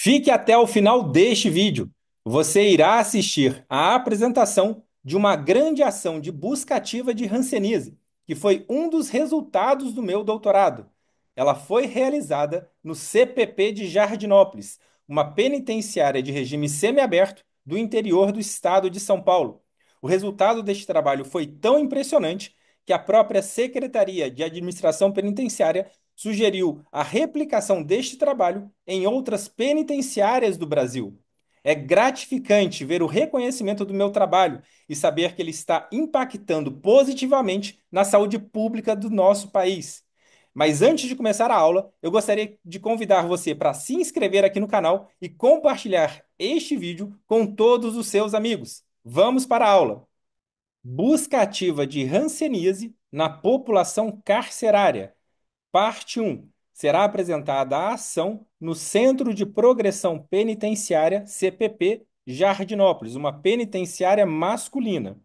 Fique até o final deste vídeo. Você irá assistir à apresentação de uma grande ação de busca ativa de hanseníase, que foi um dos resultados do meu doutorado. Ela foi realizada no CPP de Jardinópolis, uma penitenciária de regime semiaberto do interior do estado de São Paulo. O resultado deste trabalho foi tão impressionante que a própria Secretaria de Administração Penitenciária sugeriu a replicação deste trabalho em outras penitenciárias do Brasil. É gratificante ver o reconhecimento do meu trabalho e saber que ele está impactando positivamente na saúde pública do nosso país. Mas antes de começar a aula, eu gostaria de convidar você para se inscrever aqui no canal e compartilhar este vídeo com todos os seus amigos. Vamos para a aula. Busca ativa de hanseníase na população carcerária. Parte 1. Será apresentada a ação no Centro de Progressão Penitenciária, CPP, Jardinópolis, uma penitenciária masculina.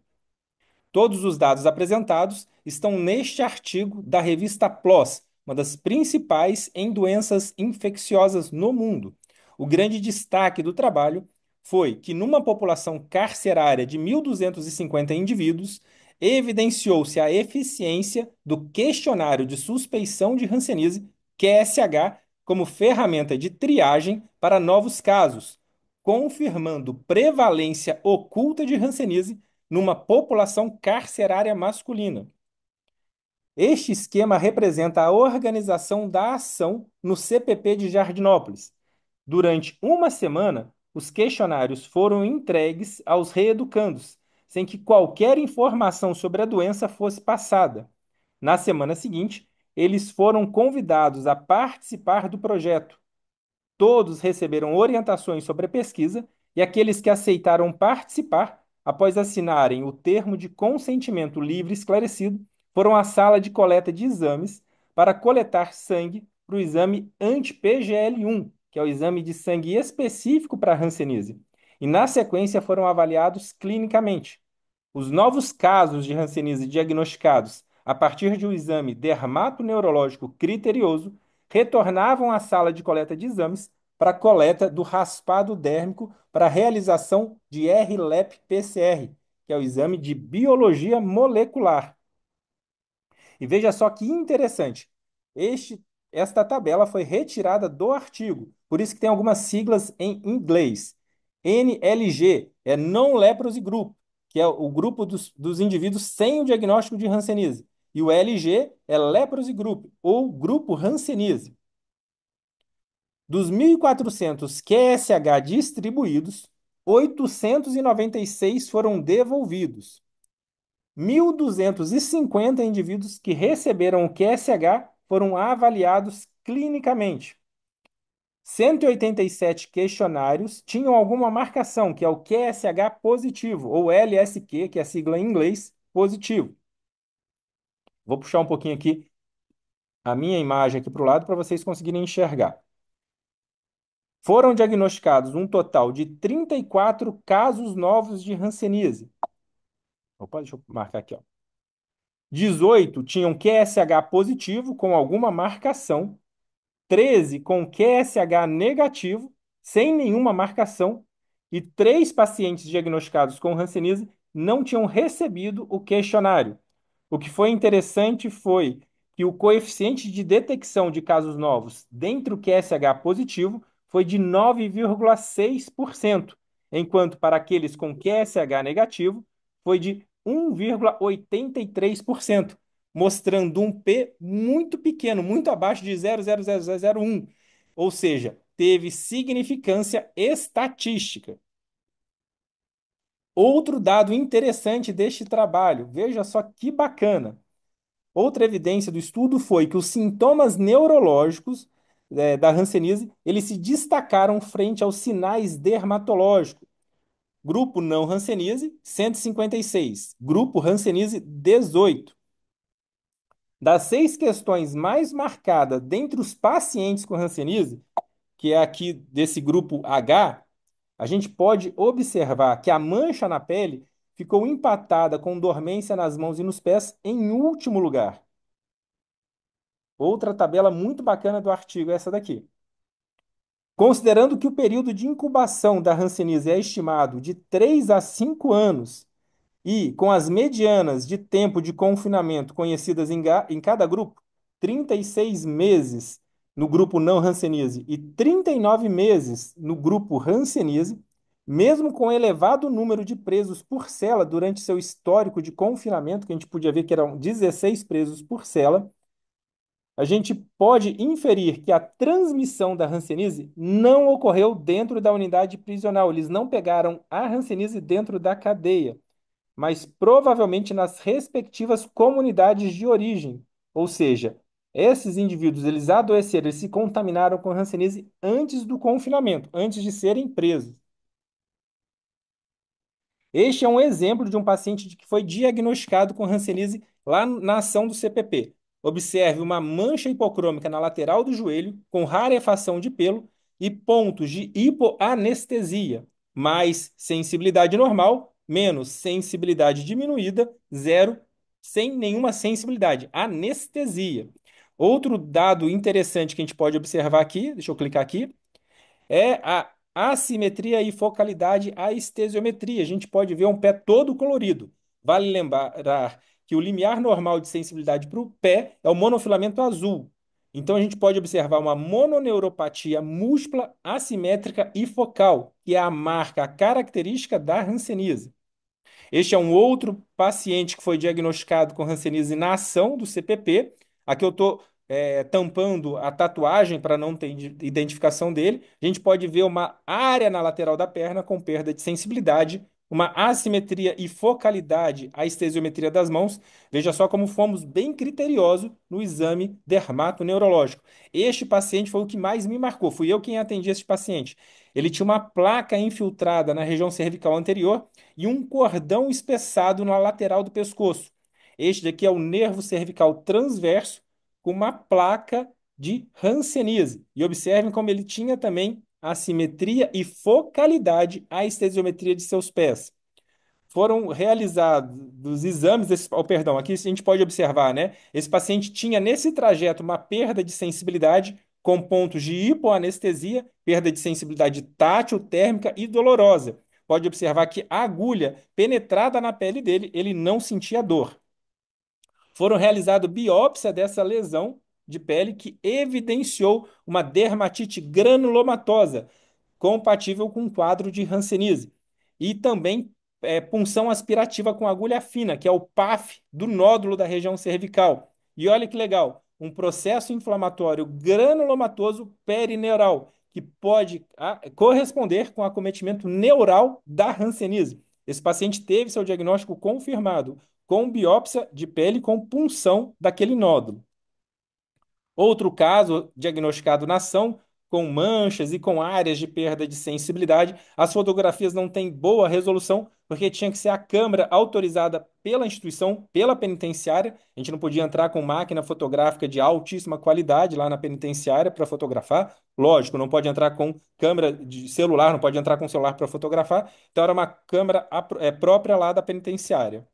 Todos os dados apresentados estão neste artigo da revista PLOS, uma das principais em doenças infecciosas no mundo. O grande destaque do trabalho foi que, numa população carcerária de 1.250 indivíduos, evidenciou-se a eficiência do questionário de suspeição de hanseníase, QSH, como ferramenta de triagem para novos casos, confirmando prevalência oculta de hanseníase numa população carcerária masculina. Este esquema representa a organização da ação no CPP de Jardinópolis. Durante uma semana, os questionários foram entregues aos reeducandos, sem que qualquer informação sobre a doença fosse passada. Na semana seguinte, eles foram convidados a participar do projeto. Todos receberam orientações sobre a pesquisa e aqueles que aceitaram participar, após assinarem o termo de consentimento livre e esclarecido, foram à sala de coleta de exames para coletar sangue para o exame anti-PGL-1, que é o exame de sangue específico para a hanseníase. E, na sequência, foram avaliados clinicamente. Os novos casos de hanseníase diagnosticados a partir de um exame dermatoneurológico criterioso retornavam à sala de coleta de exames para a coleta do raspado dérmico para a realização de RLEP-PCR, que é o exame de biologia molecular. E veja só que interessante. Este, esta tabela foi retirada do artigo, por isso que tem algumas siglas em inglês. NLG é Non-Leprosy Group, que é o grupo dos indivíduos sem o diagnóstico de hanseníase. E o LG é Leprosy Group, ou Grupo Hanseníase. Dos 1.400 QSH distribuídos, 896 foram devolvidos. 1.250 indivíduos que receberam o QSH foram avaliados clinicamente. 187 questionários tinham alguma marcação, que é o QSH positivo, ou LSQ, que é a sigla em inglês, positivo. Vou puxar um pouquinho aqui a minha imagem aqui para o lado para vocês conseguirem enxergar. Foram diagnosticados um total de 34 casos novos de hanseníase. Opa, deixa eu marcar aqui, ó. 18 tinham QSH positivo com alguma marcação, 13 com QSH negativo, sem nenhuma marcação, e 3 pacientes diagnosticados com hanseníase não tinham recebido o questionário. O que foi interessante foi que o coeficiente de detecção de casos novos dentro do QSH positivo foi de 9,6%, enquanto para aqueles com QSH negativo foi de 1,83%, mostrando um P muito pequeno, muito abaixo de 0,00001, ou seja, teve significância estatística. Outro dado interessante deste trabalho, veja só que bacana. Outra evidência do estudo foi que os sintomas neurológicos da hanseníase, eles se destacaram frente aos sinais dermatológicos. Grupo não hanseníase, 156. Grupo hanseníase, 18. Das 6 questões mais marcadas dentre os pacientes com hanseníase, que é aqui desse grupo H, a gente pode observar que a mancha na pele ficou empatada com dormência nas mãos e nos pés em último lugar. Outra tabela muito bacana do artigo é essa daqui. Considerando que o período de incubação da hanseníase é estimado de 3 a 5 anos e com as medianas de tempo de confinamento conhecidas em cada grupo, 36 meses no grupo não hanseníase e 39 meses no grupo hanseníase, mesmo com elevado número de presos por cela durante seu histórico de confinamento, que a gente podia ver que eram 16 presos por cela, a gente pode inferir que a transmissão da hanseníase não ocorreu dentro da unidade prisional. Eles não pegaram a hanseníase dentro da cadeia, mas provavelmente nas respectivas comunidades de origem. Ou seja, esses indivíduos, eles adoeceram, eles se contaminaram com hanseníase antes do confinamento, antes de serem presos. Este é um exemplo de um paciente que foi diagnosticado com hanseníase lá na ação do CPP. Observe uma mancha hipocrômica na lateral do joelho, com rarefação de pelo e pontos de hipoanestesia, mais sensibilidade normal, menos sensibilidade diminuída, zero, sem nenhuma sensibilidade, anestesia. Outro dado interessante que a gente pode observar aqui, deixa eu clicar aqui, é a assimetria e focalidade, a estesiometria. A gente pode ver um pé todo colorido. Vale lembrar que o limiar normal de sensibilidade para o pé é o monofilamento azul. Então a gente pode observar uma mononeuropatia múltipla, assimétrica e focal, que é a marca, a característica da hanseníase. Este é um outro paciente que foi diagnosticado com hanseníase na ação do CPP. Aqui eu estou tampando a tatuagem para não ter identificação dele. A gente pode ver uma área na lateral da perna com perda de sensibilidade, uma assimetria e focalidade, a estesiometria das mãos. Veja só como fomos bem criteriosos no exame dermatoneurológico. Este paciente foi o que mais me marcou. Fui eu quem atendi esse paciente. Ele tinha uma placa infiltrada na região cervical anterior e um cordão espessado na lateral do pescoço. Este daqui é o nervo cervical transverso com uma placa de hanseníase. E observem como ele tinha também a simetria e focalidade, a estesiometria de seus pés. Foram realizados exames, perdão, aqui a gente pode observar, né? Esse paciente tinha nesse trajeto uma perda de sensibilidade com pontos de hipoanestesia, perda de sensibilidade tátil, térmica e dolorosa. Pode observar que a agulha penetrada na pele dele, ele não sentia dor. Foram realizadas biópsia dessa lesão de pele que evidenciou uma dermatite granulomatosa, compatível com um quadro de Hanseníase. E também punção aspirativa com agulha fina, que é o PAF do nódulo da região cervical. E olha que legal, um processo inflamatório granulomatoso perineural, que pode corresponder com acometimento neural da Hanseníase. Esse paciente teve seu diagnóstico confirmado com biópsia de pele com punção daquele nódulo. Outro caso diagnosticado na ação, com manchas e com áreas de perda de sensibilidade. As fotografias não têm boa resolução, porque tinha que ser a câmera autorizada pela instituição, pela penitenciária. A gente não podia entrar com máquina fotográfica de altíssima qualidade lá na penitenciária para fotografar. Lógico, não pode entrar com câmera de celular, não pode entrar com celular para fotografar. Então era uma câmera própria lá da penitenciária.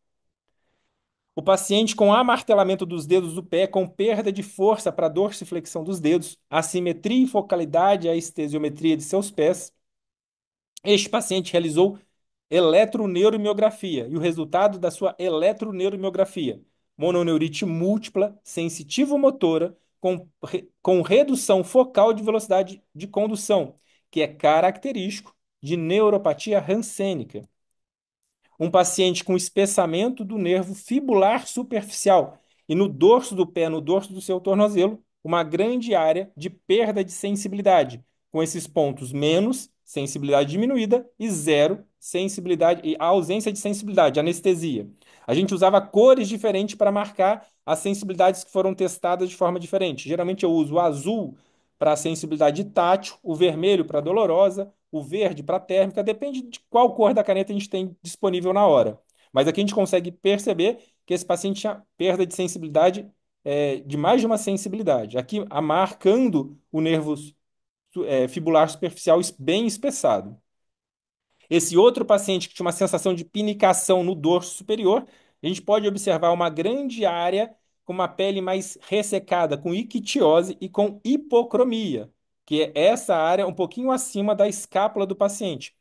O paciente com amartelamento dos dedos do pé, com perda de força para a dorsiflexão dos dedos, assimetria e focalidade, a estesiometria de seus pés. Este paciente realizou eletroneuromiografia e o resultado da sua eletroneuromiografia: mononeurite múltipla, sensitivo-motora, com redução focal de velocidade de condução, que é característico de neuropatia rancênica. Um paciente com espessamento do nervo fibular superficial e no dorso do pé, no dorso do seu tornozelo, uma grande área de perda de sensibilidade, com esses pontos menos, sensibilidade diminuída, e zero, sensibilidade e a ausência de sensibilidade, anestesia. A gente usava cores diferentes para marcar as sensibilidades que foram testadas de forma diferente. Geralmente eu uso o azul para a sensibilidade tátil, o vermelho para dolorosa, o verde para térmica, depende de qual cor da caneta a gente tem disponível na hora. Mas aqui a gente consegue perceber que esse paciente tinha perda de sensibilidade, de mais de uma sensibilidade. Aqui, marcando o nervo fibular superficial bem espessado. Esse outro paciente que tinha uma sensação de pinicação no dorso superior, a gente pode observar uma grande área com uma pele mais ressecada, com ictiose e com hipocromia. que é essa área um pouquinho acima da escápula do paciente.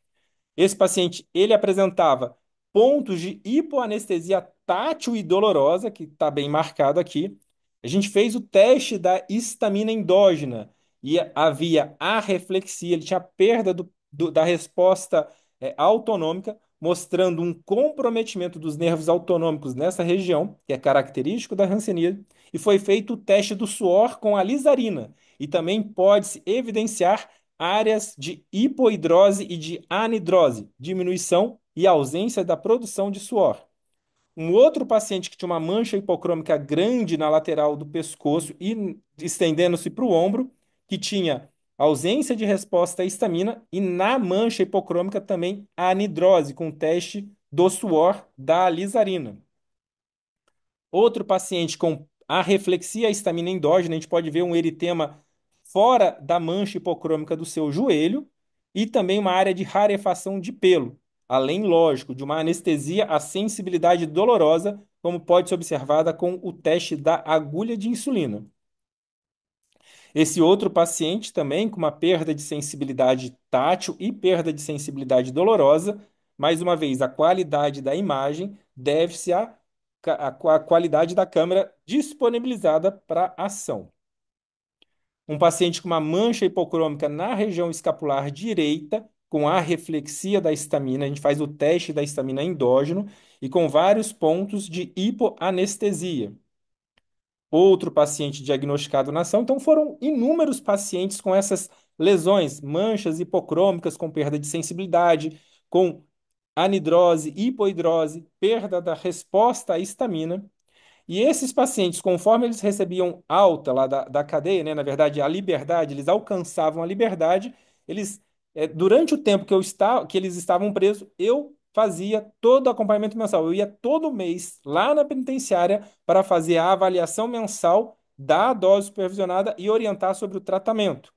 Esse paciente, ele apresentava pontos de hipoanestesia tátil e dolorosa, que está bem marcado aqui. A gente fez o teste da histamina endógena e havia arreflexia, ele tinha perda da resposta autonômica, mostrando um comprometimento dos nervos autonômicos nessa região, que é característico da hanseníase, e foi feito o teste do suor com a lisarina, e também pode-se evidenciar áreas de hipoidrose e de anidrose, diminuição e ausência da produção de suor. Um outro paciente que tinha uma mancha hipocrômica grande na lateral do pescoço e estendendo-se para o ombro, que tinha ausência de resposta à histamina e na mancha hipocrômica também a anidrose, com teste do suor da lisarina. Outro paciente com arreflexia histamina endógena, a gente pode ver um eritema fora da mancha hipocrômica do seu joelho e também uma área de rarefação de pelo, além, lógico, de uma anestesia à sensibilidade dolorosa, como pode ser observada com o teste da agulha de insulina. Esse outro paciente também com uma perda de sensibilidade tátil e perda de sensibilidade dolorosa, mais uma vez, a qualidade da imagem deve-se à qualidade da câmera disponibilizada para ação. Um paciente com uma mancha hipocrômica na região escapular direita, com arreflexia da histamina, a gente faz o teste da histamina endógeno e com vários pontos de hipoanestesia. Outro paciente diagnosticado na ação. Então, foram inúmeros pacientes com essas lesões, manchas hipocrômicas com perda de sensibilidade, com anidrose, hipoidrose, perda da resposta à histamina. E esses pacientes, conforme eles recebiam alta lá da cadeia, né, na verdade, a liberdade, eles alcançavam a liberdade, eles, durante o tempo que eles estavam presos, eu fazia todo o acompanhamento mensal. Eu ia todo mês lá na penitenciária para fazer a avaliação mensal da dose supervisionada e orientar sobre o tratamento.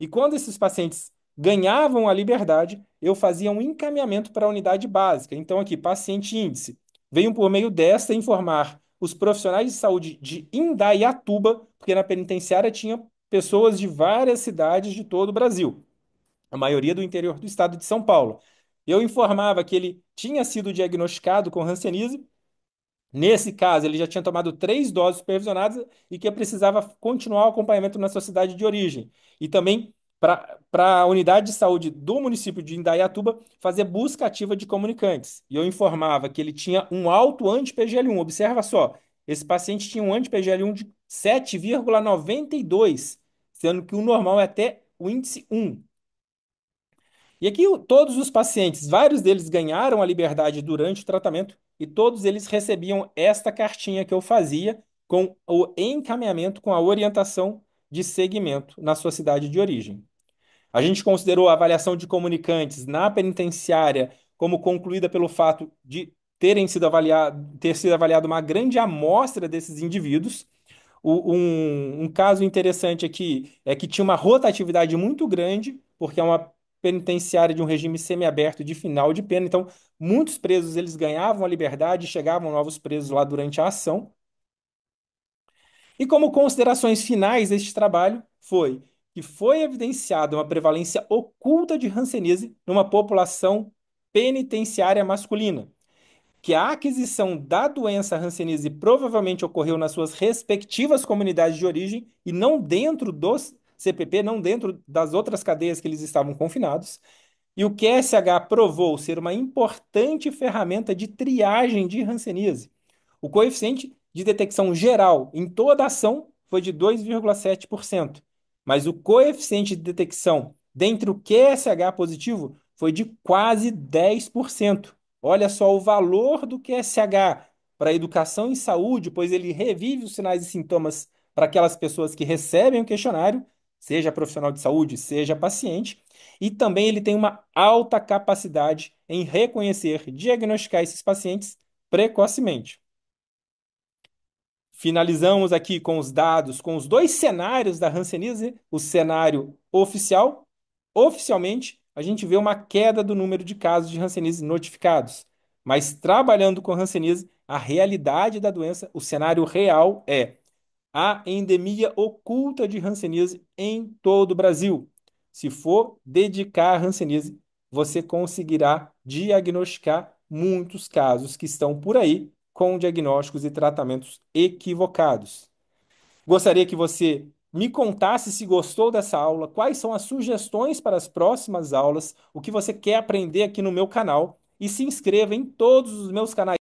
E quando esses pacientes ganhavam a liberdade, eu fazia um encaminhamento para a unidade básica. Então, aqui, paciente índice. Venho por meio desta informar os profissionais de saúde de Indaiatuba, porque na penitenciária tinha pessoas de várias cidades de todo o Brasil, a maioria do interior do estado de São Paulo. Eu informava que ele tinha sido diagnosticado com hanseníase. Nesse caso, ele já tinha tomado 3 doses supervisionadas e que precisava continuar o acompanhamento na sua cidade de origem. E também para a unidade de saúde do município de Indaiatuba fazer busca ativa de comunicantes. E eu informava que ele tinha um alto anti-PGL-1. Observa só, esse paciente tinha um anti-PGL-1 de 7,92, sendo que o normal é até o índice 1. E aqui todos os pacientes, vários deles ganharam a liberdade durante o tratamento e todos eles recebiam esta cartinha que eu fazia com o encaminhamento, com a orientação de segmento na sua cidade de origem. A gente considerou a avaliação de comunicantes na penitenciária como concluída pelo fato de ter sido avaliado uma grande amostra desses indivíduos. Um caso interessante aqui é que tinha uma rotatividade muito grande, porque é uma penitenciária de um regime semiaberto de final de pena. Então, muitos presos eles ganhavam a liberdade, chegavam novos presos lá durante a ação. E como considerações finais deste trabalho foi que foi evidenciada uma prevalência oculta de hanseníase numa população penitenciária masculina, que a aquisição da doença hanseníase provavelmente ocorreu nas suas respectivas comunidades de origem e não dentro dos CPP, não dentro das outras cadeias que eles estavam confinados. E o QSH provou ser uma importante ferramenta de triagem de hanseníase. O coeficiente de detecção geral em toda a ação foi de 2,7%, mas o coeficiente de detecção dentre o QSH positivo foi de quase 10%. Olha só o valor do QSH para a educação em saúde, pois ele revive os sinais e sintomas para aquelas pessoas que recebem o questionário, seja profissional de saúde, seja paciente, e também ele tem uma alta capacidade em reconhecer, diagnosticar esses pacientes precocemente. Finalizamos aqui com os dados, com os dois cenários da hanseníase, o cenário oficial. Oficialmente, a gente vê uma queda do número de casos de hanseníase notificados. Mas trabalhando com hanseníase, a realidade da doença, o cenário real é Há endemia oculta de hanseníase em todo o Brasil. Se for dedicar a hanseníase, você conseguirá diagnosticar muitos casos que estão por aí com diagnósticos e tratamentos equivocados. Gostaria que você me contasse se gostou dessa aula, quais são as sugestões para as próximas aulas, o que você quer aprender aqui no meu canal e se inscreva em todos os meus canais.